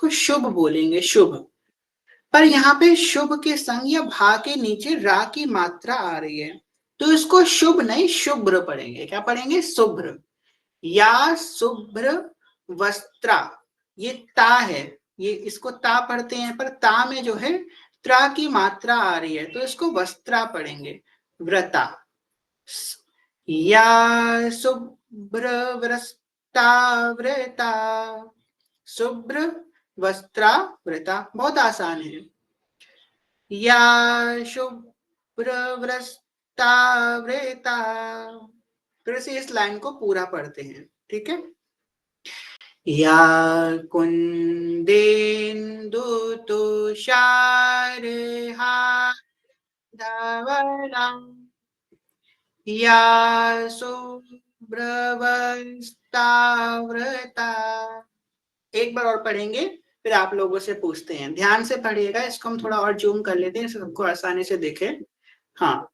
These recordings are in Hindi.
इसको शुभ बोलेंगे, शुभ। पर यहाँ पे शुभ के संग या भा के नीचे रा की मात्रा आ रही है, तो इसको शुभ नहीं शुभ्र पढ़ेंगे। क्या पढ़ेंगे? शुभ्र। या शुभ्र वस्त्रा, ये ता है, ये इसको ता पढ़ते हैं, पर ता में जो है त्रा की मात्रा आ रही है, तो इसको वस्त्रा पढ़ेंगे। व्रता। या शुभ्र व्रस्ता व्रता, शुभ्र वस्त्रा व्रता, बहुत आसान है। या शुभ्र व्रस्ता व्रता। फिर से इस लाइन को पूरा पढ़ते हैं, ठीक है। या कुंदेन्दु तुषारहारधवला, या शुभ्रवस्त्रावृता। एक बार और पढ़ेंगे, फिर आप लोगों से पूछते हैं। ध्यान से पढ़िएगा, इसको हम थोड़ा और जूम कर लेते हैं, सबको आसानी से देखे। हाँ,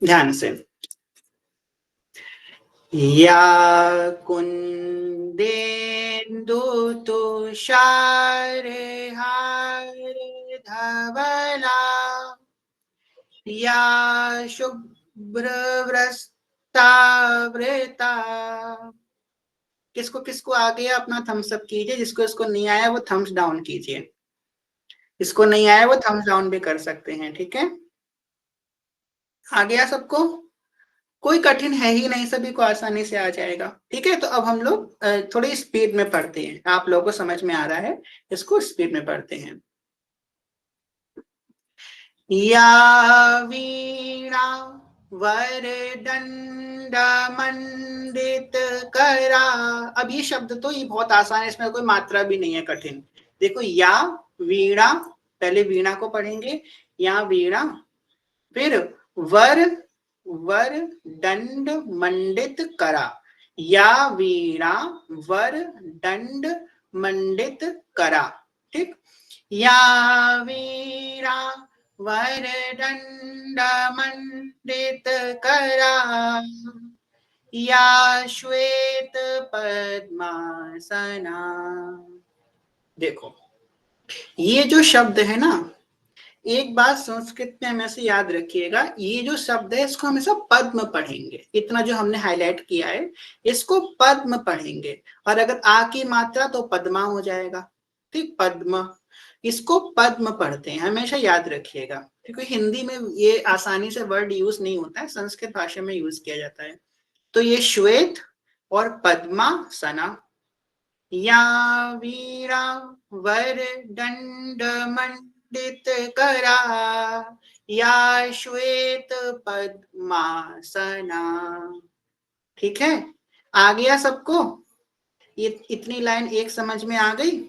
ध्यान से। या कुंदेन्दु तुषारहारधवला, या शुभ्रवस्त्रावृता। किसको किसको आ गया अपना थम्स अप कीजिए, जिसको इसको नहीं आया वो थम्स डाउन कीजिए। इसको नहीं आया वो थम्स डाउन भी कर सकते हैं, ठीक है। आ गया सबको? कोई कठिन है ही नहीं, सभी को आसानी से आ जाएगा, ठीक है। तो अब हम लोग थोड़ी स्पीड में पढ़ते हैं, आप लोगों को समझ में आ रहा है, इसको स्पीड में पढ़ते हैं। या वीणा वरदंड मंडित करा। अब ये शब्द तो ये बहुत आसान है, इसमें कोई मात्रा भी नहीं है कठिन। देखो, या वीणा, पहले वीणा को पढ़ेंगे, या वीणा, फिर वर वर दंड मंडित करा। या वीणा वर दंड मंडित करा, ठीक। या वीणा वर दंड मंडित करा, या श्वेत पद्मासना। देखो, ये जो शब्द है ना, एक बात संस्कृत में हमेशा याद रखिएगा, ये जो शब्द है इसको हमेशा पद्म पढ़ेंगे। इतना जो हमने हाईलाइट किया है, इसको पद्म पढ़ेंगे। और अगर आ की मात्रा तो पद्मा हो जाएगा, ठीक, पद्म। इसको पद्म पढ़ते हैं, हमेशा याद रखिएगा, क्योंकि हिंदी में ये आसानी से वर्ड यूज नहीं होता है, संस्कृत भाषा में यूज किया जाता है। तो ये श्वेत और पद्मा सना। या वीरा वर दंड मंडित करा, या श्वेत पद्मासना, ठीक है। आ गया सबको? ये इतनी लाइन एक समझ में आ गई?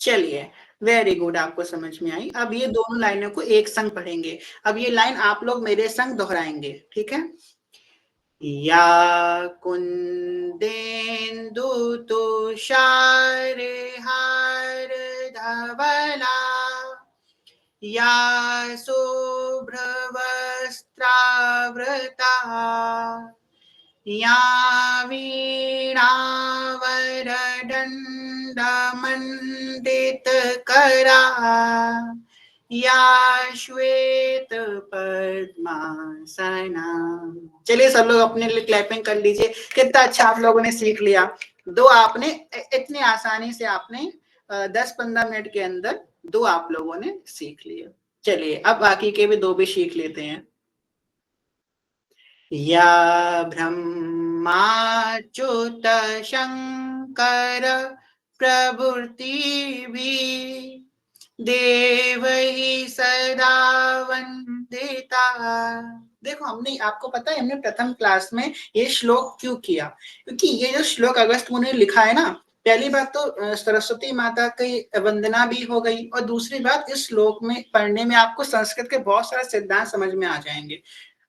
चलिए, वेरी गुड, आपको समझ में आई। अब ये दोनों लाइनों को एक संग पढ़ेंगे। अब ये लाइन आप लोग मेरे संग दोहराएंगे, ठीक है। या कुंदेन्दु तुषारहारधवला, या शुभ्रवस्त्रावृता, या वीणा वरदंड मंडित करा, या श्वेत पद्मासना। चलिए सब लोग अपने लिए क्लैपिंग कर लीजिए। कितना अच्छा आप लोगों ने सीख लिया। दो आपने इतनी आसानी से आपने 10-15 मिनट के अंदर दो आप लोगों ने सीख लिए। चलिए अब बाकी के भी दो भी सीख लेते हैं। या ब्रह्माच्युत शंकर प्रभृति भी देवहि सदा वंदिता। देखो, हमने, आपको पता है हमने प्रथम क्लास में ये श्लोक क्यों किया, क्योंकि ये जो श्लोक अगस्त मुनि ने लिखा है ना, पहली बात तो सरस्वती माता की वंदना भी हो गई, और दूसरी बात इस श्लोक में पढ़ने में आपको संस्कृत के बहुत सारे सिद्धांत समझ में आ जाएंगे।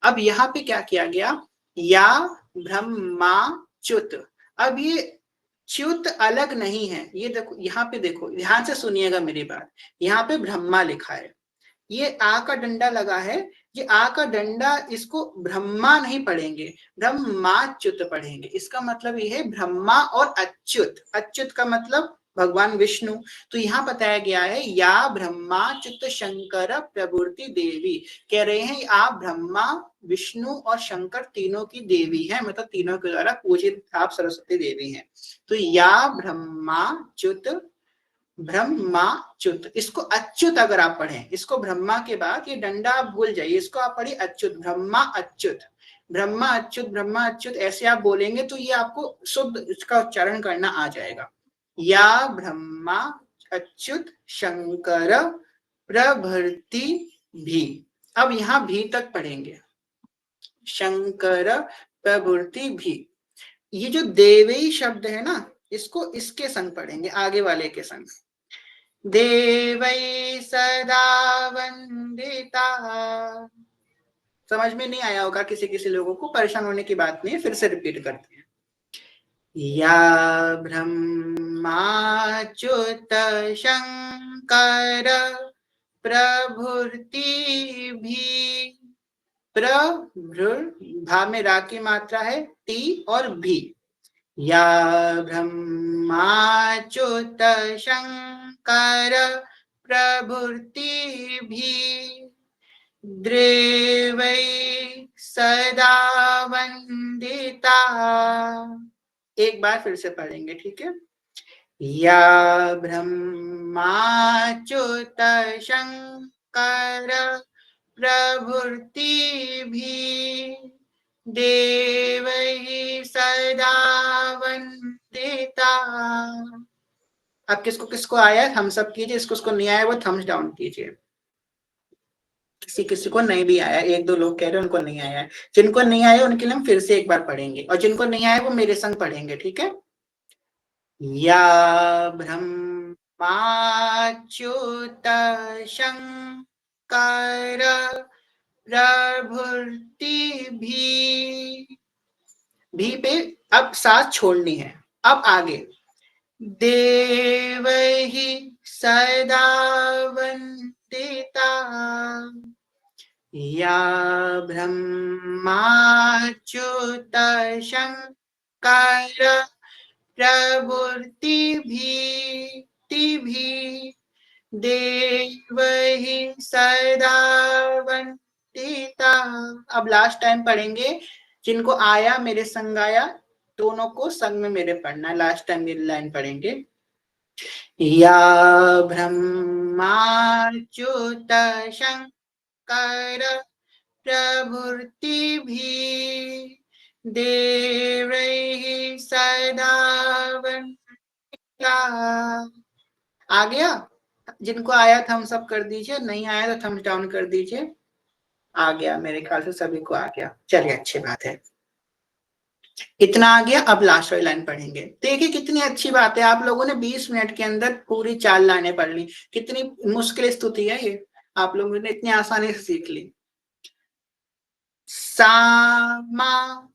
अब यहाँ पे क्या किया गया, या ब्रह्माच्युत। अब ये च्युत अलग नहीं है, ये देखो, यहाँ पे देखो, ध्यान से सुनिएगा मेरी बात। यहाँ पे ब्रह्मा लिखा है, ये आ का डंडा लगा है, ये आ का डंडा, इसको ब्रह्मा नहीं पढ़ेंगे, ब्रह्माच्युत पढ़ेंगे। इसका मतलब ये है ब्रह्मा और अच्युत। अच्युत का मतलब भगवान विष्णु। तो यहाँ बताया गया है या ब्रह्माच्युत शंकर प्रभुति देवी, कह रहे हैं आप ब्रह्मा विष्णु और शंकर तीनों की देवी हैं, मतलब तीनों के द्वारा पूजित आप सरस्वती देवी हैं। तो या ब्रह्माच्युत, इसको अच्युत अगर आप पढ़ें, इसको ब्रह्मा के बाद ये डंडा आप भूल जाइए, इसको आप पढ़िए अच्युत, ब्रह्मा अच्युत, ब्रह्मा अच्युत, ब्रह्मा अच्युत, ऐसे आप बोलेंगे तो ये आपको शुद्ध इसका उच्चारण करना आ जाएगा। या ब्रह्मा अच्युत शंकर प्रभृति भी, अब यहाँ भी तक पढ़ेंगे, शंकर प्रभृति भी। ये जो देवई शब्द है ना, इसको इसके संग पढ़ेंगे, आगे वाले के संग। देवई सदा वंदिता, समझ में नहीं आया होगा किसी किसी लोगों को, परेशान होने की बात नहीं है, फिर से रिपीट करते हैं। या ब्रह्माच्युत शंकर प्रभृति भी, भा में रा की मात्रा है, टी और भी। या ब्रह्माच्युत शंकर प्रभृति भी देवै सदा वंदिता। एक बार फिर से पढ़ेंगे, ठीक है। या ब्रह्माच्युत शंकर प्रभृति भी देवै सदा वंदिता। अब किसको किसको आया है थम्स अप कीजिए, इसको उसको नहीं आया वो थम्स डाउन कीजिए। किसी किसी को नहीं भी आया, एक दो लोग कह रहे हैं उनको नहीं आया है, जिनको नहीं आया उनके लिए हम फिर से एक बार पढ़ेंगे, और जिनको नहीं आया वो मेरे संग पढ़ेंगे, ठीक है। या ब्रह्माच्युत शंकर प्रभृति भी पे अब सांस छोड़नी है। अब आगे देवहि सदा वंदिता। या ब्रह्माच्युत शंकर प्रभृति भी देवहि सदा वंदिता। अब लास्ट टाइम पढ़ेंगे, जिनको आया मेरे संग आया, दोनों को संग में मेरे पढ़ना है। लास्ट टाइम ये लाइन पढ़ेंगे। या ब्रह्माच्युत शंकर प्रभृति भी देवैः सदा वंदिता। आ गया? जिनको आया थम्स अप कर दीजिए, नहीं आया तो थम्स डाउन कर दीजिए। आ गया, मेरे ख्याल से सभी को आ गया, चलिए अच्छी बात है। इतना आ गया, अब लास्ट वाली लाइन पढ़ेंगे। देखिए कितनी अच्छी बात है, आप लोगों ने 20 मिनट के अंदर पूरी 4 लाइनें पढ़ ली। कितनी मुश्किल स्तुति है ये, आप लोगों ने इतनी आसानी से सीख ली। सा मा,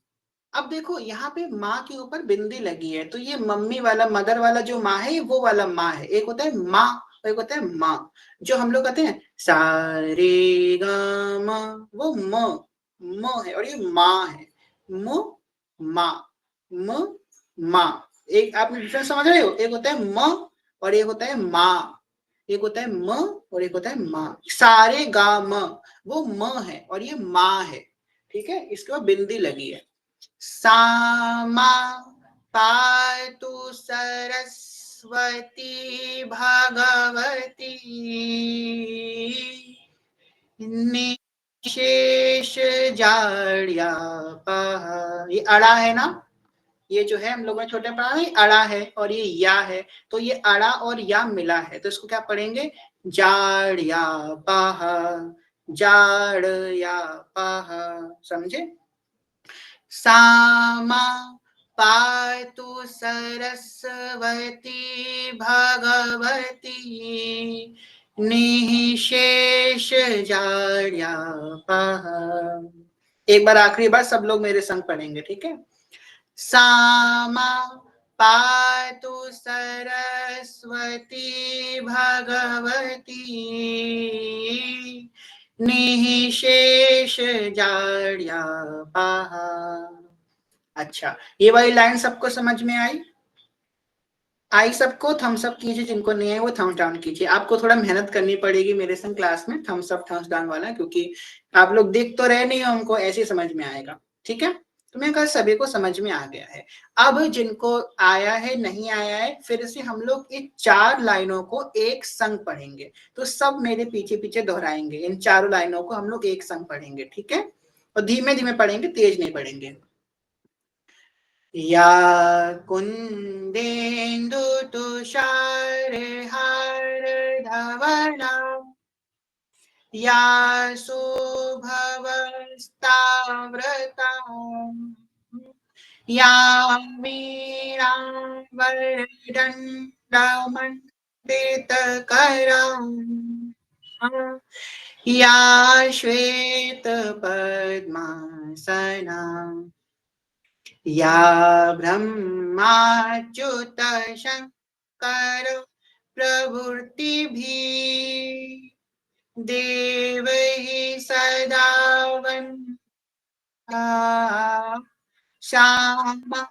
अब देखो यहाँ पे माँ के ऊपर बिंदी लगी है, तो ये मम्मी वाला, मदर वाला जो माँ है, वो वाला माँ है। एक होता है माँ और एक होता है माँ। जो हम लोग कहते हैं सा रे गा मा, वो म है, और ये माँ है, म माँ, म माँ। एक आपने डिफरेंस समझ रहे हो, एक होता है म और एक होता है माँ, एक होता है म और एक होता है माँ। सारे गा म, वो म है और ये माँ है, ठीक है। इसके बाद बिंदी लगी है। सामा पातु सरस्वती भगवती निशेष जाड्यापः। ये अड़ा है ना, ये जो है हम लोगों ने छोटे पढ़ा है, अड़ा है और ये या है, तो ये अड़ा और या मिला है, तो इसको क्या पढ़ेंगे, जाड्यापः, जाड्यापः, समझे। सामा पातु सरस्वती भगवती निशेष जाड्यापः। एक बार आखिरी बार सब लोग मेरे संग पढ़ेंगे, ठीक है। सामा पातु सरस्वती भगवती निशेष जाड्यापः। अच्छा, ये वाली लाइन सबको समझ में आई? आई सबको थम्स अप कीजिए, जिनको नहीं है वो थम्स डाउन कीजिए। आपको थोड़ा मेहनत करनी पड़ेगी मेरे संग क्लास में थम्स अप थम्स डाउन वाला, क्योंकि आप लोग देख तो रहे नहीं हो हमको, ऐसे समझ में आएगा। ठीक है, तो मैंने कहा सभी को समझ में आ गया है। अब जिनको आया है नहीं आया है, फिर से हम लोग इन 4 लाइनों को एक संग पढ़ेंगे। तो सब मेरे पीछे पीछे दोहराएंगे, इन चारों लाइनों को हम लोग एक संग पढ़ेंगे। ठीक है, और धीमे धीमे पढ़ेंगे, तेज नहीं पढ़ेंगे। या कुन्देन्दु तुषार हारधवला या शुभवस्ताव्रता या वीणावरदण्डमण्डितकरा या श्वेतपद्मासना या ब्रह्माच्युत शंकर प्रभृतिभिः देवैः सदा वन्दिता श्यामा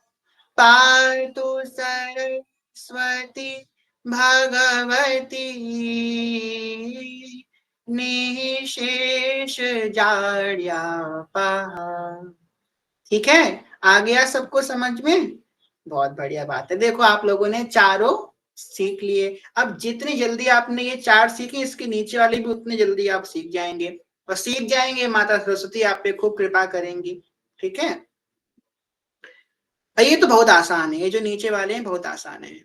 पातु सरस्वती भगवती निःशेष जाड्यापहा। ठीक है, आ गया सबको समझ में? बहुत बढ़िया बात है। देखो आप लोगों ने चारों सीख लिए। अब जितनी जल्दी आपने ये 4 सीखे, इसके नीचे वाले भी उतने जल्दी आप सीख जाएंगे, और सीख जाएंगे माता सरस्वती आप पे खूब कृपा करेंगी। ठीक है, ये तो बहुत आसान है, ये जो नीचे वाले हैं बहुत आसान है।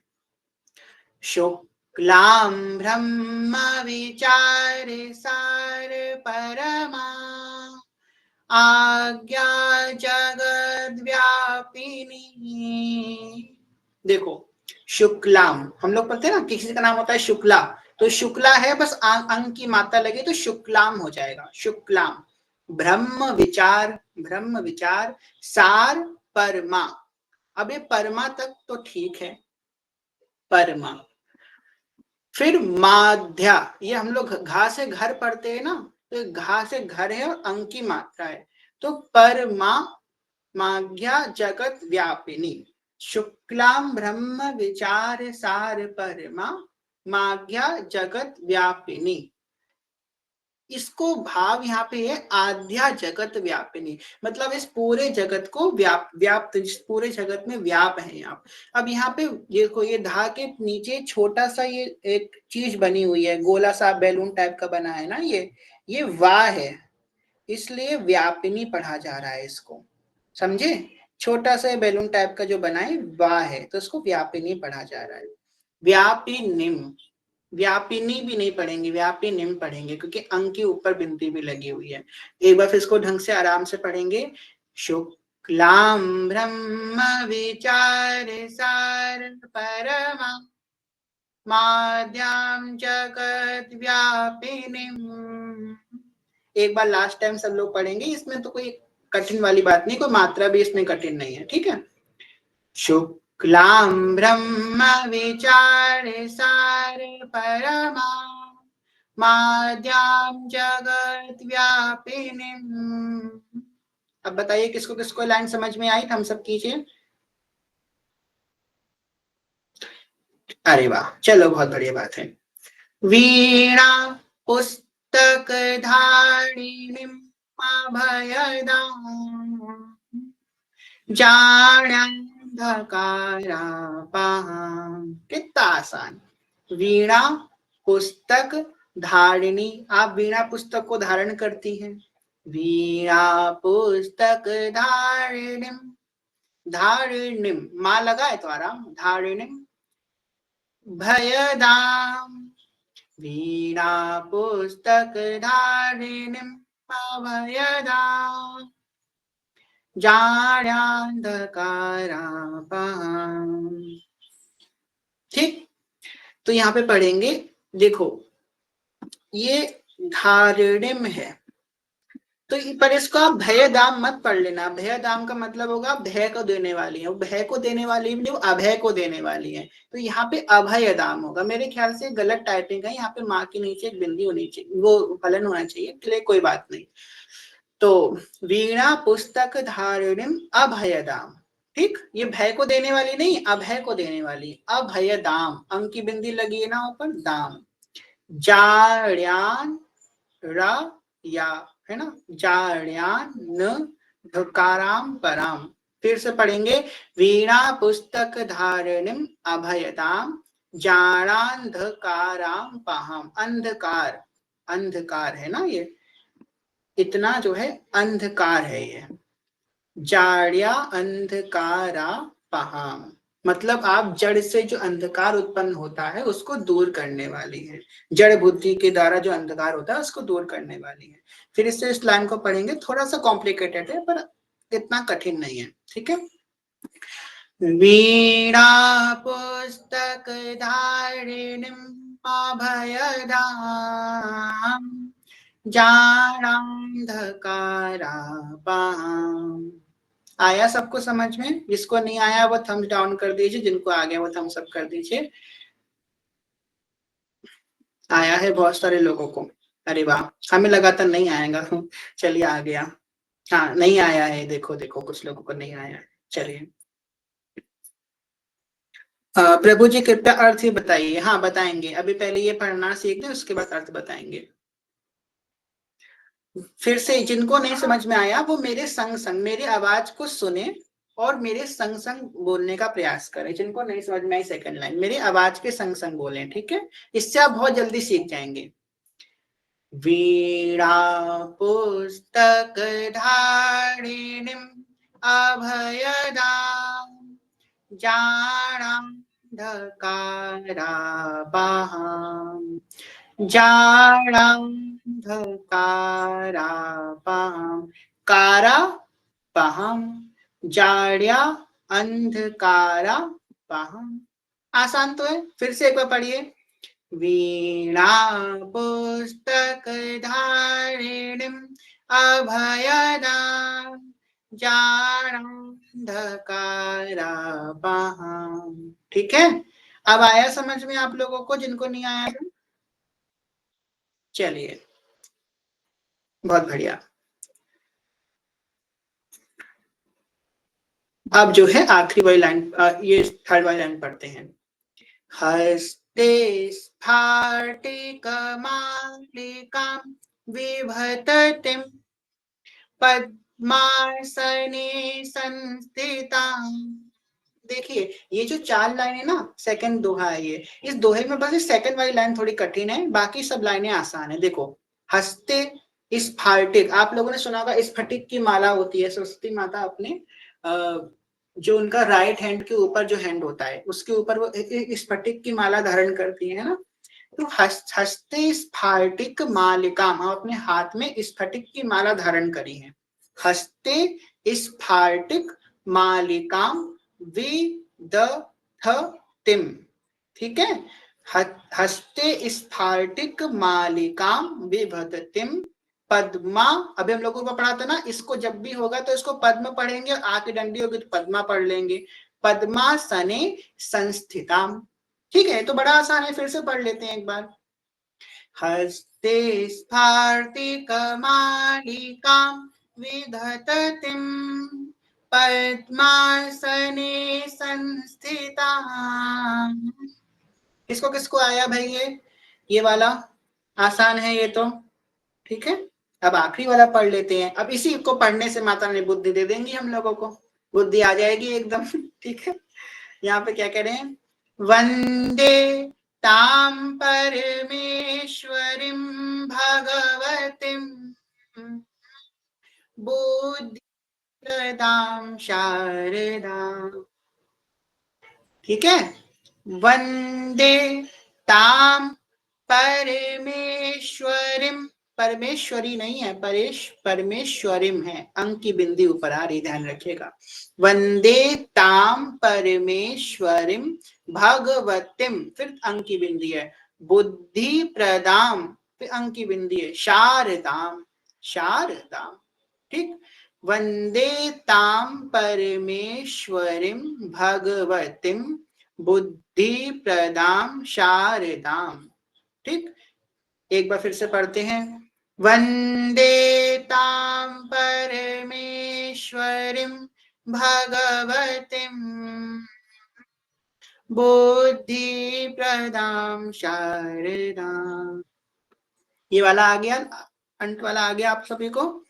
शुक्लां ब्रह्म विचार सार परमा आज्ञा जगद व्यापिनी। देखो शुक्लाम, हम लोग पढ़ते हैं ना, किसी का नाम होता है शुक्ला, तो शुक्ला है बस अंक की मात्रा लगे तो शुक्लाम हो जाएगा। शुक्लाम ब्रह्म विचार सार परमा। अब ये परमा तक तो ठीक है, परमा। फिर माध्या, ये हम लोग घा से घर पढ़ते हैं ना, तो घा से घर है और अंक की मात्रा है, तो परमा माज्ञा जगत व्यापिनी। शुक्लाम ब्रह्म विचार सार परमा माज्ञा जगत व्यापिनी। इसको भाव यहाँ पे है आद्या जगत व्यापिनी, मतलब इस पूरे जगत को व्याप्त, इस पूरे जगत में व्याप है आप। अब यहाँ पे देखो, ये धा के नीचे छोटा सा ये एक चीज बनी हुई है, गोला सा बैलून टाइप का बना है ना, ये वाह है, इसलिए व्यापिनी पढ़ा जा रहा है इसको, समझे? छोटा सा बैलून टाइप का जो बना है वाह है, तो इसको व्यापिनी पढ़ा जा रहा है। व्यापिनिम, व्यापिनी भी नहीं पढ़ेंगे, व्यापिनिम पढ़ेंगे, क्योंकि अंक के ऊपर बिंदी भी लगी हुई है। एक बार फिर इसको ढंग से आराम से पढ़ेंगे। शुक्लाम ब्रह्म विचार सार परमा माद्याम जगत व्यापिनीम। एक बार लास्ट टाइम सब लोग पढ़ेंगे, इसमें तो कोई कठिन वाली बात नहीं, कोई मात्रा भी इसमें कठिन नहीं है। ठीक है, शुक्लां ब्रह्म विचार सार परमा माद्यां जगत व्यापिनीं। अब बताइए किसको किसको लाइन समझ में आई, हम सब कीजिए। अरे वाह, चलो बहुत बढ़िया बात है। वीणा पुस्तक धारिणीं अभयदां जाण्यंधकारापहां। कितना आसान। वीणा पुस्तक धारिणी, आप वीणा पुस्तक को धारण करती हैं। वीणा पुस्तक धारिणीं, धारिणीं माँ लगा है तो आराम, धारिणीं भयदाम वीणा पुस्तक धारिणीं अभयदाम जाड्यांधकारापहां। ठीक, तो यहाँ पे पढ़ेंगे। देखो ये धारिणीम है, तो पर इसको आप भय दाम मत पढ़ लेना। भय दाम का मतलब होगा भय को देने वाली है, वो भय को देने वाली भी नहीं, वो अभय को देने वाली है। तो यहाँ पे अभय दाम होगा, मेरे ख्याल से गलत टाइपिंग है, यहाँ पे माँ के नीचे एक बिंदी होनी चाहिए, वो फलन होना चाहिए, चलिए कोई बात नहीं। तो वीणा पुस्तक धारिणीम अभयदाम, ठीक, ये भय को देने वाली नहीं, अभय को देने वाली, अभय दाम, अंक की बिंदी लगी है ना ऊपर, दाम, जाड्यान रा या, है ना, जाड्यान न ढकाराम पराम। फिर से पढ़ेंगे, वीणा पुस्तक धारणिम अभयताम जाणांधकाराम पहाम। अंधकार, अंधकार है ना, ये इतना जो है अंधकार है ये, जाड्या अंधकारा पहाम, मतलब आप जड़ से जो अंधकार उत्पन्न होता है उसको दूर करने वाली है, जड़ बुद्धि के द्वारा जो अंधकार होता है उसको दूर करने वाली है। फिर इससे इस लाइन को पढ़ेंगे, थोड़ा सा कॉम्प्लिकेटेड है पर इतना कठिन नहीं है, ठीक है। वीणा पुस्तक धारिणीम अभयदाम जानांधकारापहाम। आया सबको समझ में? जिसको नहीं आया वो थम्स डाउन कर दीजिए, जिनको आ गया वो थम्स अप कर दीजिए। आया है बहुत सारे लोगों को, अरे वाह, हमें लगा था नहीं आएगा, चलिए आ गया। हाँ नहीं आया है, देखो देखो कुछ लोगों को नहीं आया, चलिए। प्रभु जी कृपया अर्थ ही बताइए। हाँ बताएंगे, अभी पहले ये पढ़ना सीख लें उसके बाद अर्थ बताएंगे। फिर से जिनको नहीं समझ में आया वो मेरे संग संग मेरी आवाज को सुने और मेरे संग संग बोलने का प्रयास करें। जिनको नहीं समझ में आई सेकंड लाइन, मेरी आवाज के संग संग बोलें, ठीक है, इससे आप बहुत जल्दी सीख जाएंगे। वीणा पुस्तक धारिणीम अभयदाम जाणांधकारापहाम जाणांधकारापहाम, कारापहाम, जाड्या अंधकारापहाम। आसान तो है, फिर से एक बार पढ़िए। वीणा पुस्तक धारिणीम अभयदाम जाणांधकारापहाम। ठीक है, अब आया समझ में आप लोगों को? जिनको नहीं आया तो चलिए, बहुत बढ़िया। अब जो है आखिरी वाली लाइन, ये थर्ड वाली लाइन पढ़ते हैं। हस्ते स्फाटिकमालिकां विभततिं पद्मासने संस्थितां। देखिए ये जो 4 लाइन है ना, सेकंड दोहा है ये, इस दोहे में बस सेकंड वाली लाइन थोड़ी कठिन है, बाकी सब लाइनें आसान है। देखो, हस्ते स्फाटिक, आप लोगों ने सुना होगा स्फटिक की माला होती है, सरस्वती माता अपने जो उनका राइट हैंड के ऊपर जो हैंड होता है उसके ऊपर वो स्फटिक की माला धारण करती है ना। तो हस्ते स्फाटिक मालिका, हम अपने हाथ में स्फटिक की माला धारण करी है। हस्ते स्फाटिक मालिकाम विदधतिम, ठीक है, हस्ते स्फाटिक मालिकाम विभततिम पद्मा। अभी हम लोगों को पढ़ा था ना, इसको जब भी होगा तो इसको पद्म पढ़ेंगे, आके डंडी होगी तो पद्मा पढ़ लेंगे। पद्मासने संस्थिताम, ठीक है, तो बड़ा आसान है, फिर से पढ़ लेते हैं एक बार। हस्ते स्फार्तिकमालिकां विधततिं पद्मासने संस्थितां। इसको किसको आया भाई? ये वाला आसान है ये तो, ठीक है। अब आखिरी वाला पढ़ लेते हैं। अब इसी को पढ़ने से माता ने बुद्धि दे देंगी, हम लोगों को बुद्धि आ जाएगी एकदम, ठीक है। यहाँ पे क्या कह रहे हैं? वंदे ताम परमेश्वरीं भगवतीं बुद्धिप्रदां शारदां, ठीक है। वंदे ताम परमेश्वरीं, परमेश्वरी नहीं है, परमेश्वरीम है, अंक की बिंदी ऊपर आ रही, ध्यान रखिएगा। वंदे ताम परमेश्वरीं भगवतीम, फिर अंक की बिंदी है, बुद्धि प्रदाम, फिर अंक की बिंदी है, शारदाम, शारदाम, ठीक। वंदे ताम परमेश्वरीं भगवतीम बुद्धि प्रदाम शारदाम, ठीक। एक बार फिर से पढ़ते हैं। वंदे ताम परमेश्वरीं भगवतीं बुद्धि प्रदाम शारदाम। ये वाला आ गया, अंत वाला आ गया आप सभी को।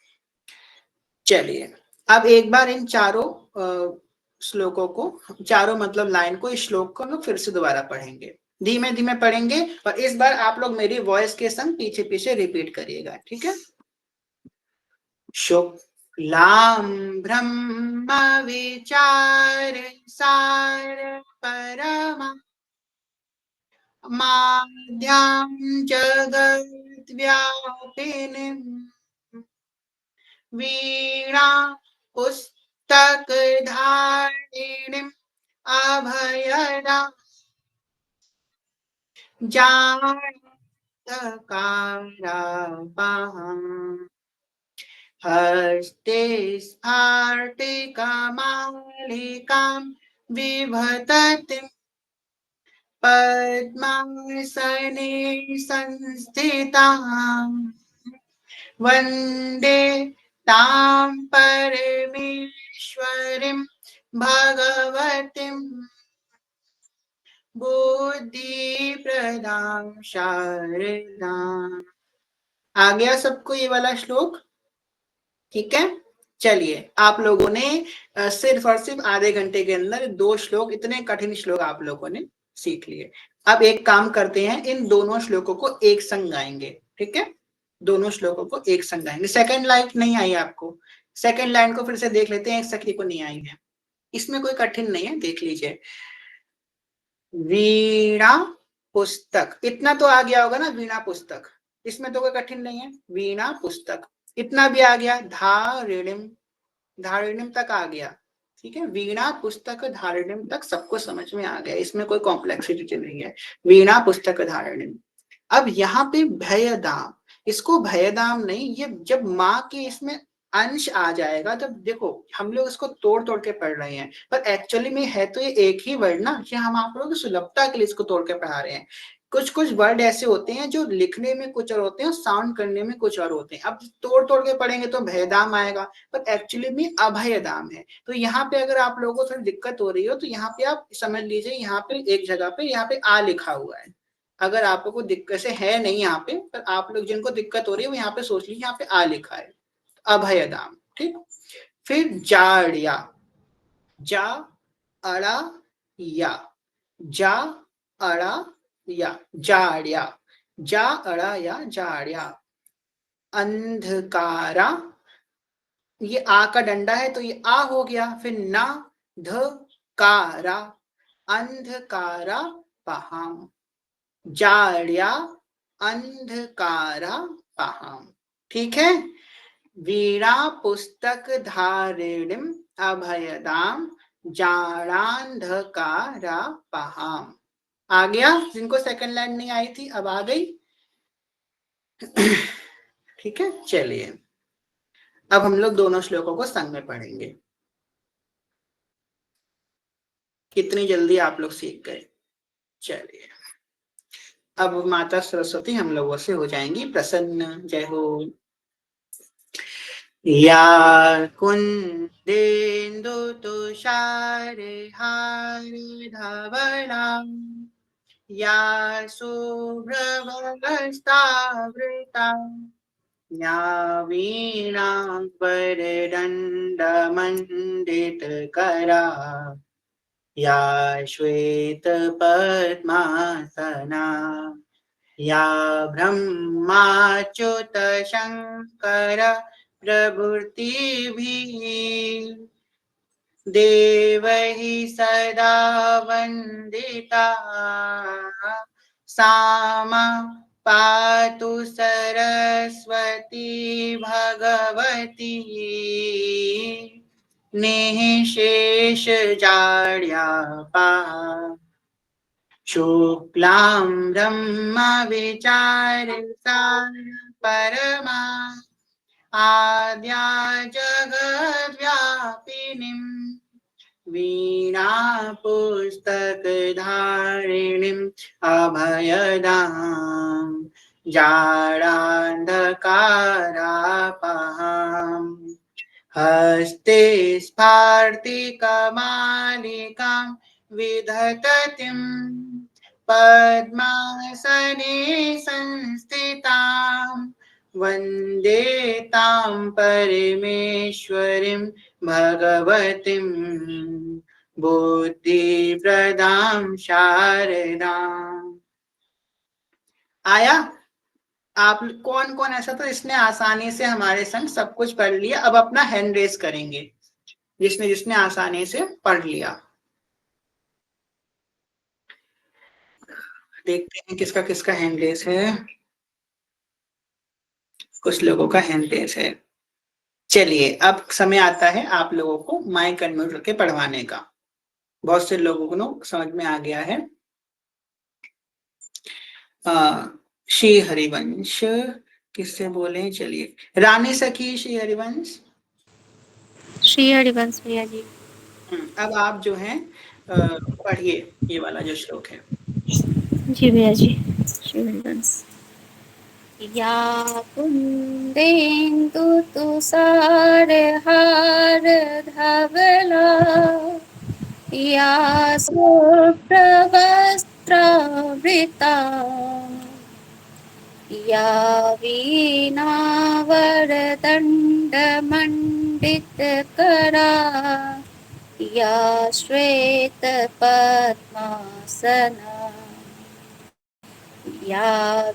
चलिए अब एक बार इन चारों श्लोकों को, चारों मतलब लाइन को, इस श्लोक को हम लोग फिर से दोबारा पढ़ेंगे, धीमे धीमे पढ़ेंगे, और इस बार आप लोग मेरी वॉइस के संग पीछे पीछे रिपीट करिएगा, ठीक है। शुक्लां ब्रह्म विचार सार परमा माद्यां जगत् व्यापिनीं वीणा पुस्तकधारिणीम् अभयदा जानकारापहम् हस्ते स्फाटिकमालिकां बिभर्ततीं पद्मासने संस्थिताम् वन्दे तां परमेश्वरीं भगवतीं बुद्धिप्रदां शारदाम्। आ गया सबको ये वाला श्लोक, ठीक है। चलिए आप लोगों ने सिर्फ और सिर्फ आधे घंटे के अंदर 2 श्लोक, इतने कठिन श्लोक आप लोगों ने सीख लिए। अब एक काम करते हैं, इन दोनों श्लोकों को एक संग गाएंगे, ठीक है। दोनों श्लोकों को एक संग गाएंगे। सेकंड लाइन नहीं आई आपको, सेकंड लाइन को फिर से देख लेते हैं, एक सखी को नहीं आई है, इसमें कोई कठिन नहीं है, देख लीजिए। वीणा पुस्तक, इतना तो आ गया होगा ना, वीणा पुस्तक, इसमें तो कोई कठिन नहीं है। वीणा पुस्तक इतना भी आ गया, धारिणीम, धारिणीम तक आ गया, ठीक है। वीणा पुस्तक धारिणीम तक सबको समझ में आ गया, इसमें कोई कॉम्प्लेक्सिटी नहीं है। वीणा पुस्तक धारिणीम। अब यहाँ पे भयदाम, इसको भयदाम नहीं, ये जब माँ के इसमें अंश आ जाएगा तब देखो, हम लोग इसको तोड़ तोड़ के पढ़ रहे हैं, पर एक्चुअली में है तो ये एक ही वर्ड ना, कि हम आप लोगों की सुलभता के लिए इसको तोड़ के पढ़ा रहे हैं। कुछ कुछ वर्ड ऐसे होते हैं जो लिखने में कुछ और होते हैं और साउंड करने में कुछ और होते हैं। अब तोड़ तोड़ के पढ़ेंगे तो भयदाम आएगा, पर एक्चुअली में अभयदाम है। तो यहाँ पे अगर आप लोगों को थोड़ी दिक्कत हो रही हो तो यहाँ पे आप समझ लीजिए, यहाँ पे एक जगह पे यहाँ पे आ लिखा हुआ है। अगर आप लोग को दिक्कत से है नहीं यहाँ पे, पर आप लोग जिनको दिक्कत हो रही है वो यहाँ पे सोच लीजिए, यहाँ पे आ लिखा है अभयदाम, ठीक। फिर जाड़िया, जा अड़ा या, जा अड़ा या, जाड़िया, जा अड़ा या जाड़िया। अंधकारा, ये आ का डंडा है तो ये आ हो गया, फिर ना ध कारा, अंधकारा पहाम, जाड़िया अंधकारा पहाम, ठीक है। वीणा पुस्तक धारिणीम अभयदाम जाड़ांधकारा पहाम। आ गया, जिनको सेकंड लाइन नहीं आई थी अब आ गई, ठीक है। चलिए अब हम लोग दोनों श्लोकों को संग में पढ़ेंगे। कितनी जल्दी आप लोग सीख गए। चलिए अब माता सरस्वती हम लोगों से हो जाएंगी प्रसन्न। जय हो। या कुन्देन्दु तुषारहारधवला या शुभ्रवस्त्रावृता या वीणाम्बरदण्डमण्डितकरा या श्वेतपद्मासना या ब्रह्माच्युतशङ्कर प्रभृतिभिः देवैः सदा वन्दिता सा मां पातु सरस्वती भगवती निःशेषजाड्यापा शुक्लां ब्रह्मविचारसार परमा आद्या जगद्व्यापिनीं वीणा पुस्तकधारिणीम् अभयदां जाडान्धकारापहाम् हस्ते स्फार्तिकमालिकां विधततिं पद्मासने संस्थितां वन्दे तां परमेश्वरीं भगवतीं बुद्धिप्रदां शारदाम्। आया? आप कौन कौन ऐसा तो इसने आसानी से हमारे संग सब कुछ पढ़ लिया। अब अपना हैंड रेस करेंगे जिसने जिसने आसानी से पढ़ लिया। देखते हैं किसका किसका हैंड रेस है। कुछ लोगों का हैंड रेस है। चलिए अब समय आता है आप लोगों को माइक अनम्यूट करके पढ़वाने का। बहुत से लोगों को समझ में आ गया है। श्री हरिवंश किससे बोले? चलिए रानी सखी श्री हरिवंश। श्री हरिवंश भैया जी। अब आप जो हैं पढ़िए ये वाला जो श्लोक है। जी भैया जी। श्री हरिवंश। या कुंदेन्दु तुषार हार धवला या शुभ्रवस्त्रावृता या वीणावरदण्डमण्डितकरा या श्वेतपद्मासना या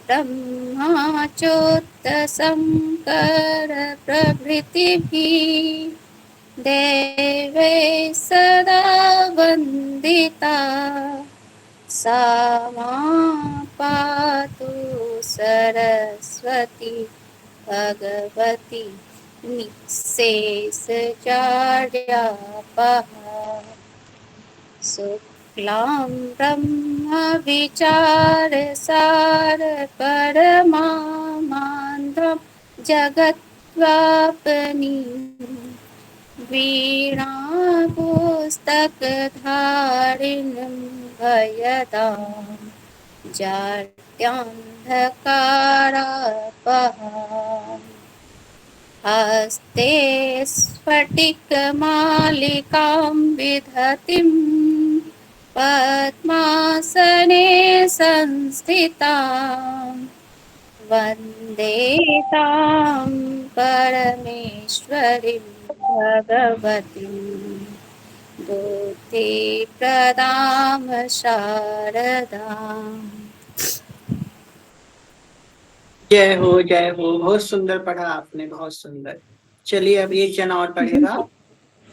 ब्रह्माच्युतशङ्करप्रभृतिभिः देवैः सदा वन्दिता सा मां पातु सरस्वती भगवती निःशेषजाड्यापहा शुक्लां ब्रह्मविचारसार परमानन्दं जगद्व्यापिनी वीणापुस्तकधारिणीं भयदां जाड्यान्धकारापहां हस्ते स्फटिकमालिकां विधतिं पद्मासने संस्थितां वन्दे तां परमेश्वरीं भगवतीं बुद्धिप्रदां शारदाम्। जय हो जय हो। बहुत सुंदर पढ़ा आपने, बहुत सुंदर। चलिए अब एक जना और पढ़ेगा।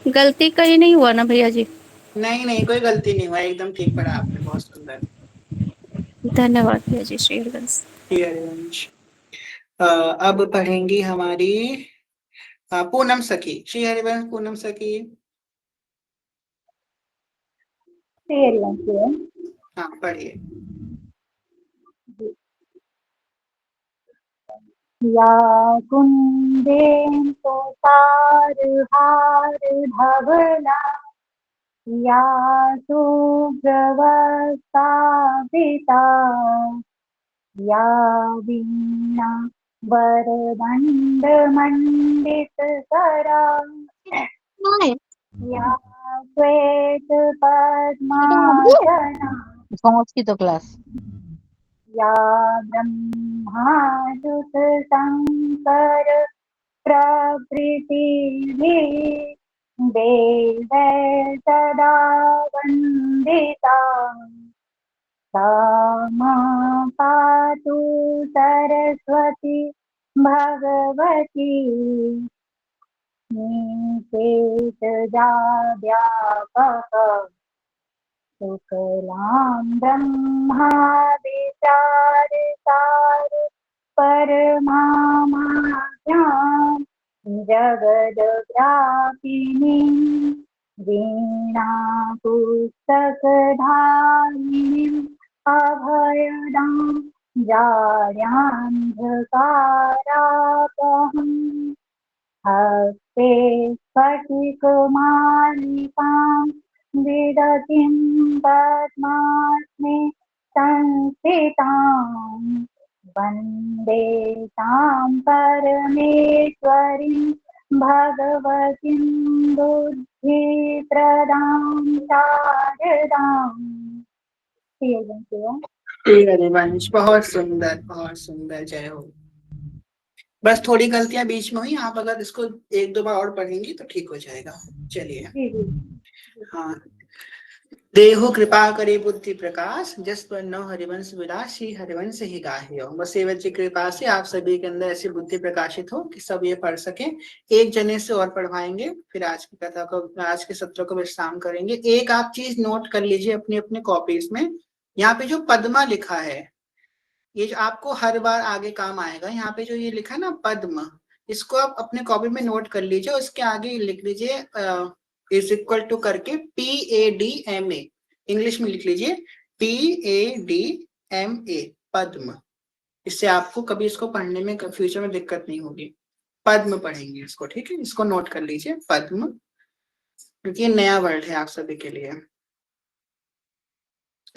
गलती कहीं नहीं हुआ ना भैया जी? नहीं नहीं कोई गलती नहीं हुआ, एकदम ठीक पढ़ा आपने, बहुत सुंदर। धन्यवाद भैया जी। श्री हरिवंश। श्री हरिवंश। अब पढ़ेंगी हमारी पूनम सखी। श्री हरिवंश पूनम सखी। हाँ पढ़िए। या कुन्देन्दु तारहार धवला या शुभ्रवस्त्रावृता या वीणा वरदण्डमण्डितकरा या श्वेतपद्मासना की तो क्लास या ब्रह्माच्युतशङ्कर प्रभृतिभिः देवैः सदा वन्दिता सा मां पातु सरस्वती भगवती निःशेषजाड्यापहा शुक्लां ब्रह्मविचारसार परमामाज्ञां जगद्व्यापिनीं वीणापुस्तकधारिणीम् अभयदां जाड्यान्धकारापहम् हस्ते स्फटिकमालिकां विदतिं पद्मासने संस्थितां वन्दे तां परमेश्वरीं भगवतीं बुद्धिप्रदां शारदाम्। ठीक है देवांश, बहुत सुंदर, बहुत सुंदर, जय हो। बस थोड़ी गलतियां बीच में हुई, आप अगर इसको एक दो बार और पढ़ेंगी तो ठीक हो जाएगा। चलिए। हाँ। देहु कृपा करे बुद्धि प्रकाश, जस पर न हरिवंश विलास, श्री हरिवंश ही गाहे। बस सेवक जी कृपा से आप सभी के अंदर ऐसी बुद्धि प्रकाशित हो कि सब ये पढ़ सके। एक जने से और पढ़वाएंगे, फिर आज की कथा को, आज के सत्र को विश्राम करेंगे। एक आप चीज नोट कर लीजिए अपनी अपने कॉपीज में, यहाँ पे जो पद्मा लिखा है, ये जो आपको हर बार आगे काम आएगा। यहाँ पे जो ये लिखा है ना पद्म, इसको आप अपने कॉपी में नोट कर लीजिए। उसके आगे लिख लीजिए इज इक्वल टू करके PADMA, इंग्लिश में लिख लीजिए PADMA, पद्म। इससे आपको कभी इसको पढ़ने में फ्यूचर में दिक्कत नहीं होगी। पद्म पढ़ेंगे इसको, ठीक है। इसको नोट कर लीजिए पद्म, क्योंकि ये नया वर्ड है आप सभी के लिए।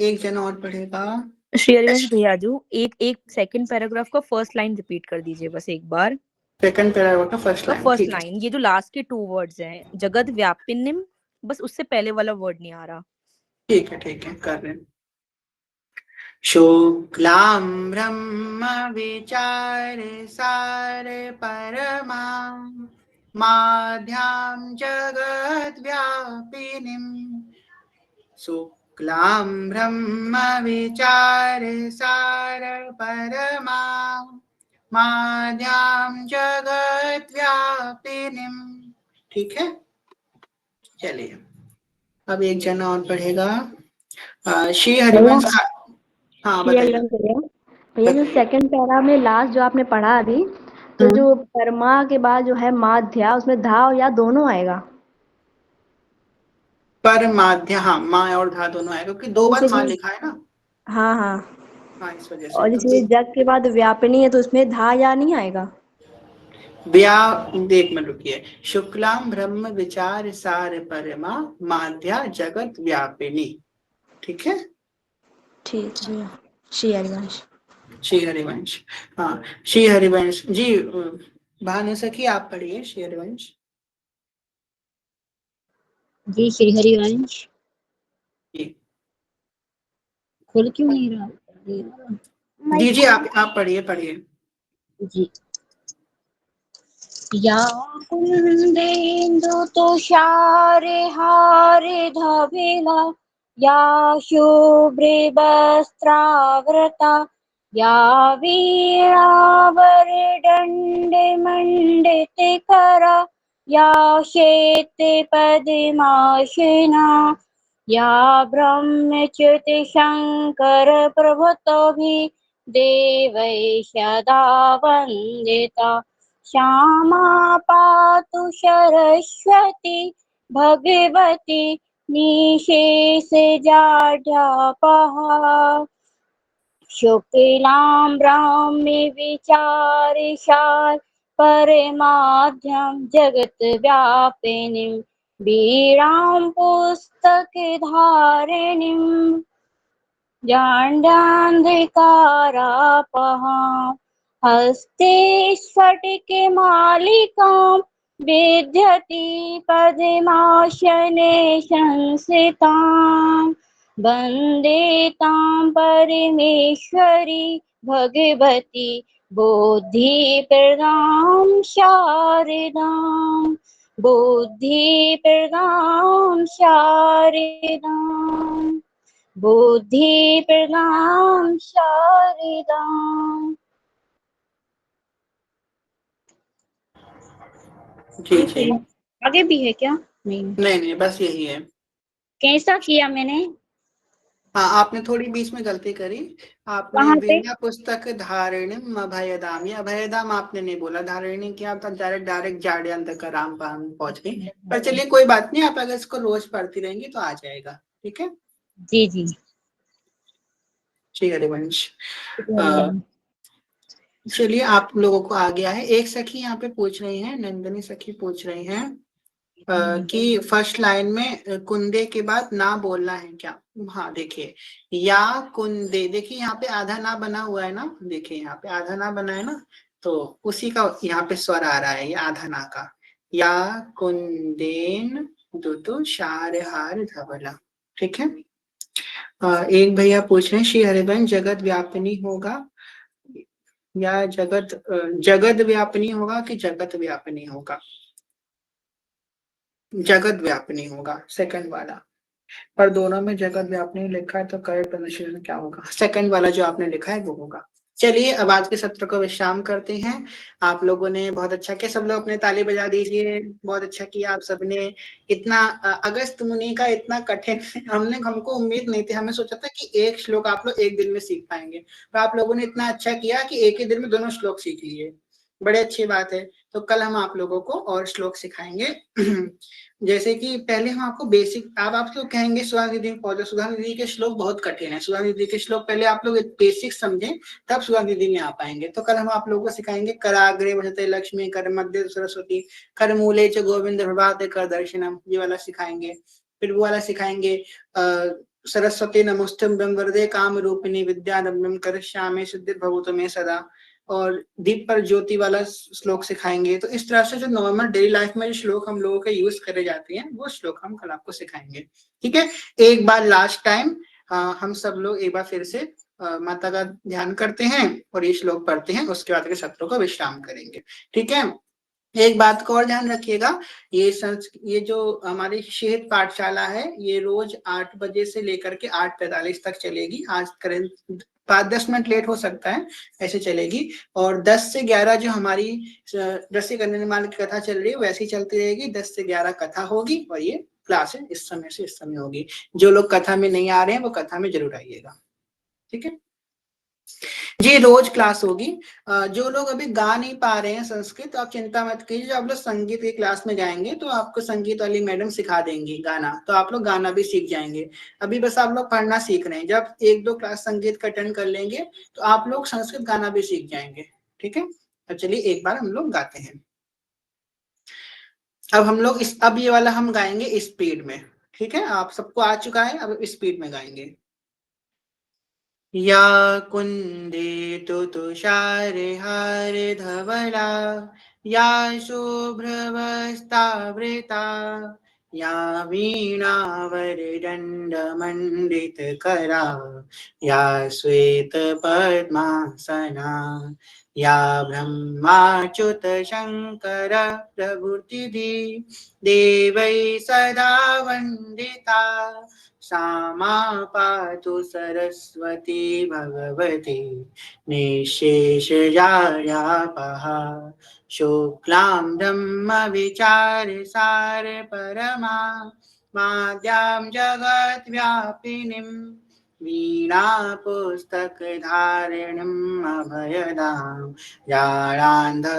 एक जना और पढ़ेगा। श्री हरिवंश भैया जो एक सेकंड पैराग्राफ का फर्स्ट लाइन रिपीट कर दीजिए बस एक बार। सेकंड पैराग्राफ का फर्स्ट लाइन, ये जो लास्ट के 2 वर्ड्स हैं, जगत व्यापिनिम, बस उससे पहले वाला वर्ड नहीं आ रहा। ठीक है कर रहे हैं। शुक्लां ब्रह्म विचार सार परमा, माध्यां जगत व्यापिनीं। शुक्लां ब्रह्म विचार सार परमा, माध्यां जगत व्यापिनीं। ठीक है, चलिए। अब एक जना और पढ़ेगा, श्री हरिवंश। हाँ बताइए भैया जो सेकंड पैरा में लास्ट जो आपने पढ़ा अभी, तो जो परमा के बाद जो है माध्या, उसमें धा और या दोनों आएगा। पर माध्या, हाँ, माँ और धा दोनों आएगा, क्योंकि 2 बार माँ लिखा है ना। हाँ हाँ, हाँ, इस वजह से। और जैसे जग के बाद व्यापिनी है तो उसमें धा या नहीं आएगा। देख में रुकिए। शुक्लाम ब्रह्म विचार सार परमा, माध्या जगत व्यापिनी। ठीक है, ठीक है। श्री हरिवंश। श्री हरिवंश। हाँ, श्री हरिवंश जी, भानु सखी आप पढ़िए श्री हरिवंश जी। श्री हरिवंश जी। खुल क्यों नहीं रहा? जी जी, आप पढ़िए जी। या कुंदेन्दु तुषारे हारे धवेला, या शुभ्रे वस्त्रावृता, या वीणावरदण्डे मण्डिते करा, या शेते पद्मासना, या ब्रह्मच्युति शङ्कर प्रभृतिभिः देवैः सदा वन्दिता, श्यामा पातु सरस्वती भगवती निशेषजाड्यापहा, शुक्लां ब्राह्मी विचारिषार परमाद्यं जगद्व्यापिनीं, वीणां पुस्तकधारिणीं, जाड्यान्धकारापहां, हस्ते स्फटिकमालिकां विद्यति पद्मासने संस्थितां, वन्दे तां परमेश्वरी भगवती बुद्धिप्रदां शारदां, बुद्धिप्रदां शारदां, बुद्धिप्रदां शारदां। जी जी। आगे भी है क्या? नहीं, बस यही है। कैसा किया मैंने? हाँ, आपने थोड़ी बीच में गलती करी। आपने कहाँ पे? वीणा पुस्तक धारिणीम अभयदाम, ये अभयदाम आपने नहीं बोला, धारिणी किया, आप डायरेक्ट जाड्यांत का राम पान पहुंच गई। पर चलिए कोई बात नहीं, आप अगर इसको रोज पढ़ती रहेंगी तो आ जाएगा। ठीक है जी जी। श्री हरिवंश। चलिए, आप लोगों को आ गया है। एक सखी यहाँ पे पूछ रही है, नंदनी सखी पूछ रही है कि फर्स्ट लाइन में कुंदे के बाद ना बोलना है क्या। हाँ देखिए, या कुंदे, देखिए यहाँ पे आधा ना बना हुआ है ना, देखिए यहाँ पे आधा ना बना है ना, तो उसी का यहाँ पे स्वर आ रहा है, ये आधा ना का। या कुंदेन दुतुषारहार धवला। ठीक है। एक भैया पूछ रहे हैं श्री हरिवंश जगत व्यापिनी होगा या जगत व्यापिनी होगा कि जगत व्यापिनी होगा? जगत व्यापिनी होगा, सेकंड वाला। पर दोनों में जगत व्यापिनी लिखा है तो करेक्ट प्रोनाउंसिएशन क्या होगा? सेकंड वाला जो आपने लिखा है वो होगा। चलिए अब आज के सत्र को विश्राम करते हैं। आप लोगों ने बहुत अच्छा किया, सब लोग अपने ताली बजा दीजिए। बहुत अच्छा किया आप सबने। इतना अगस्त मुनि का इतना कठिन हमको उम्मीद नहीं थी। हमें सोचा था कि एक श्लोक आप लोग एक दिन में सीख पाएंगे, तो आप लोगों ने इतना अच्छा किया कि एक ही दिन में दोनों श्लोक सीख लिए। बड़े अच्छी बात है। तो कल हम आप लोगों को और श्लोक सिखाएंगे। जैसे कि पहले हम आपको बेसिक, अब आप लोग कहेंगे सुधा दीदी सुधा दीदी के श्लोक बहुत कठिन है, सुधा दीदी के श्लोक पहले आप लोग बेसिक समझें तब सुधा दीदी में आ पाएंगे। तो कल हम आप लोगों को सिखाएंगे कराग्रे वसते लक्ष्मी, कर मध्य सरस्वती, कर मूले च गोविंद प्रभाते कर दर्शनम, ये वाला सिखाएंगे। फिर वो वाला सिखाएंगे सरस्वती नमोस्तुभ्यं वरदे काम रूपिणी विद्यारम्भम करिष्यामि सिद्धिर्भवतु मे सदा, और दीप पर ज्योति वाला श्लोक सिखाएंगे। तो इस तरह से जो नॉर्मल डेली लाइफ में जो श्लोक हम लोगों के यूज करे जाते हैं वो श्लोक हम कल आपको सिखाएंगे। ठीक है। एक बार लास्ट टाइम हम सब लोग एक बार फिर से माता का ध्यान करते हैं और ये श्लोक पढ़ते हैं, उसके बाद के सत्रों को विश्राम करेंगे। ठीक है। एक बात को और ध्यान रखिएगा, ये जो हमारी शहीद पाठशाला है ये रोज 8 बजे से लेकर के 8:45 तक चलेगी। आज करें 5-10 मिनट लेट हो सकता है, ऐसे चलेगी। और 10 से 11 जो हमारी रस्सी करने माल की कथा चल रही है वैसी चलती रहेगी। 10 से 11 कथा होगी और ये क्लास है इस समय से इस समय होगी। जो लोग कथा में नहीं आ रहे हैं वो कथा में जरूर आइएगा। ठीक है जी, रोज क्लास होगी। जो लोग अभी गा नहीं पा रहे हैं संस्कृत तो आप चिंता मत कीजिए। आप लोग संगीत की क्लास में जाएंगे तो आपको संगीत वाली मैडम सिखा देंगी गाना, तो आप लोग गाना भी सीख जाएंगे। अभी बस आप लोग पढ़ना सीख रहे हैं, जब 1-2 क्लास संगीत का अटेंड कर लेंगे तो आप लोग संस्कृत गाना भी सीख जाएंगे। ठीक है। तो चलिए एक बार हम लोग गाते हैं। अब हम लोग अब ये वाला हम गाएंगे स्पीड में। ठीक है, आप सबको आ चुका है, अब स्पीड में गाएंगे। या कुंदेतु तुषारहार धवला, या शुभ्रवस्त्रावृता, या वीणावरदण्डमण्डितकरा, या श्वेतपद्मासना, या ब्रह्माच्युतशङ्कर प्रभृतिभिः देवैः सदा वन्दिता, सा मा पातु सरस्वती भगवती निःशेषजाड्यापहा, शुक्लां ब्रह्मविचारसार परमा माद्यां जगद्व्यापिनीं वीणा पुस्तकधारिणीम् अभयदां जालान्धकारापहां,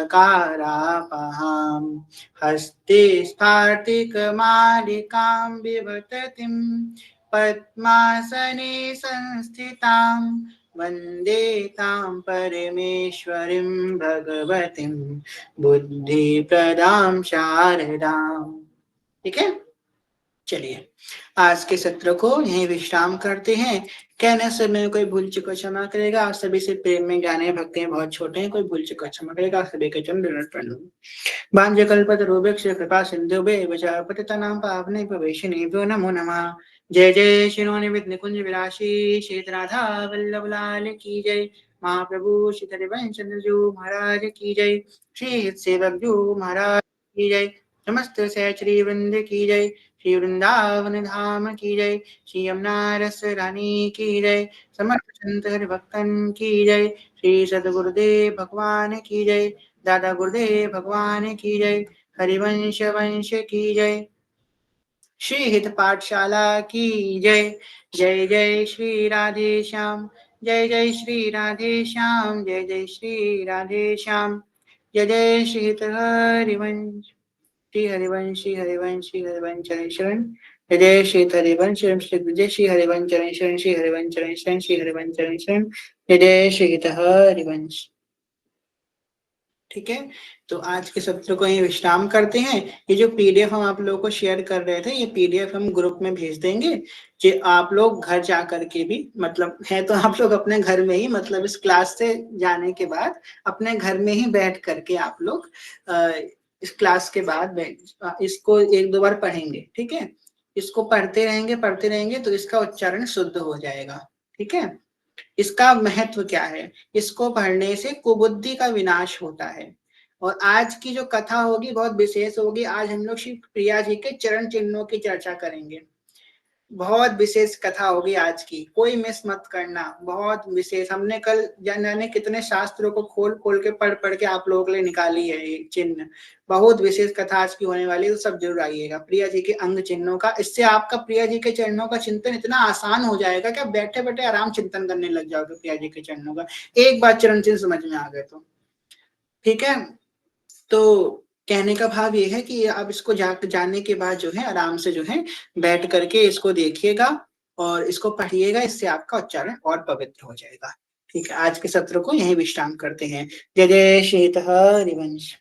हस्ते स्फाटिकमालिकां विभततिं पद्मासने संस्थितां वन्दे तां परमेश्वरीं भगवतीं बुद्धिप्रदां शारदां। ठीक है। चलिए आज के सत्र को यहीं विश्राम करते हैं। कहने से मैं कोई भूल चुका क्षमा करेगा। आप सभी से प्रेम में ज्ञान है भक्ति में बहुत छोटे हैं, कोई भूल चुका क्षमा करेगा। आप सभी के चरण बांझकल्पतरुभ्यश्च कृपा सिन्धुभ्यः वच पतितानां पावनेभ्यो वैष्णवेभ्यो नमो नमः। जय जय श्री निमित निकुंज विलासी श्री राधा वल्लभ लाल की जय। महाप्रभु श्री हरिवंश चंद्र महाराज की जय। श्री सेवक जो महाराज की जय। समस्त सहचरी वृंद की जय। श्री वृंदावन धाम की जय। श्री यमुना रस रानी की जय। समस्त संत हरि भक्तन की जय। श्री सद्गुरुदेव भगवान की जय। दादा गुरुदेव भगवान की जय। हरिवंश वंश की जय। श्री हित पाठशाला की जय। जय जय श्री राधे श्याम। जय जय श्री राधे श्याम। जय जय श्री राधे श्याम। जय जय श्री हित हरिवंश श्री हरिवंश श्री हरिवंश श्री हरिवंश चरण शरण। जय जय श्री हरिवंश जय श्री हरिवंश चरण शरण श्री हरिवंश चरण शरण श्री हरिवंश चरण शरण। जय जय श्री हित हरिवंश। ठीक है। तो आज के सत्र को यही विश्राम करते हैं। ये जो पीडीएफ हम आप लोगों को शेयर कर रहे थे ये पीडीएफ हम ग्रुप में भेज देंगे, जो आप लोग घर जा करके भी मतलब है तो आप लोग अपने घर में ही मतलब इस क्लास से जाने के बाद अपने घर में ही बैठ करके आप लोग इस क्लास के बाद इसको एक दो बार पढ़ेंगे, ठीक है। इसको पढ़ते रहेंगे तो इसका उच्चारण शुद्ध हो जाएगा, ठीक है। इसका महत्व क्या है, इसको पढ़ने से कुबुद्धि का विनाश होता है। और आज की जो कथा होगी बहुत विशेष होगी। आज हम लोग श्री प्रिया जी के चरण चिन्हों की चर्चा करेंगे। बहुत विशेष कथा होगी आज की, कोई मिस मत करना, बहुत विशेष। हमने कल जाने कितने शास्त्रों को खोल खोल के पढ़ के आप लोगों के लिए निकाली है ये चिन्ह। बहुत विशेष कथा आज की होने वाली है, तो सब जरूर आइएगा प्रिया जी के अंग चिन्हों का। इससे आपका प्रिया जी के चरणों का चिंतन इतना आसान हो जाएगा कि आप बैठे बैठे आराम चिंतन करने लग जाओगे प्रिया जी के चरणों का, एक बार चरण चिन्ह समझ में आ गए तो, ठीक है। तो कहने का भाव ये है कि आप इसको जाने के बाद जो है आराम से जो है बैठ करके इसको देखिएगा और इसको पढ़िएगा, इससे आपका उच्चारण और पवित्र हो जाएगा, ठीक है। आज के सत्र को यहीं विश्राम करते हैं। जय जय श्री हरिवंश।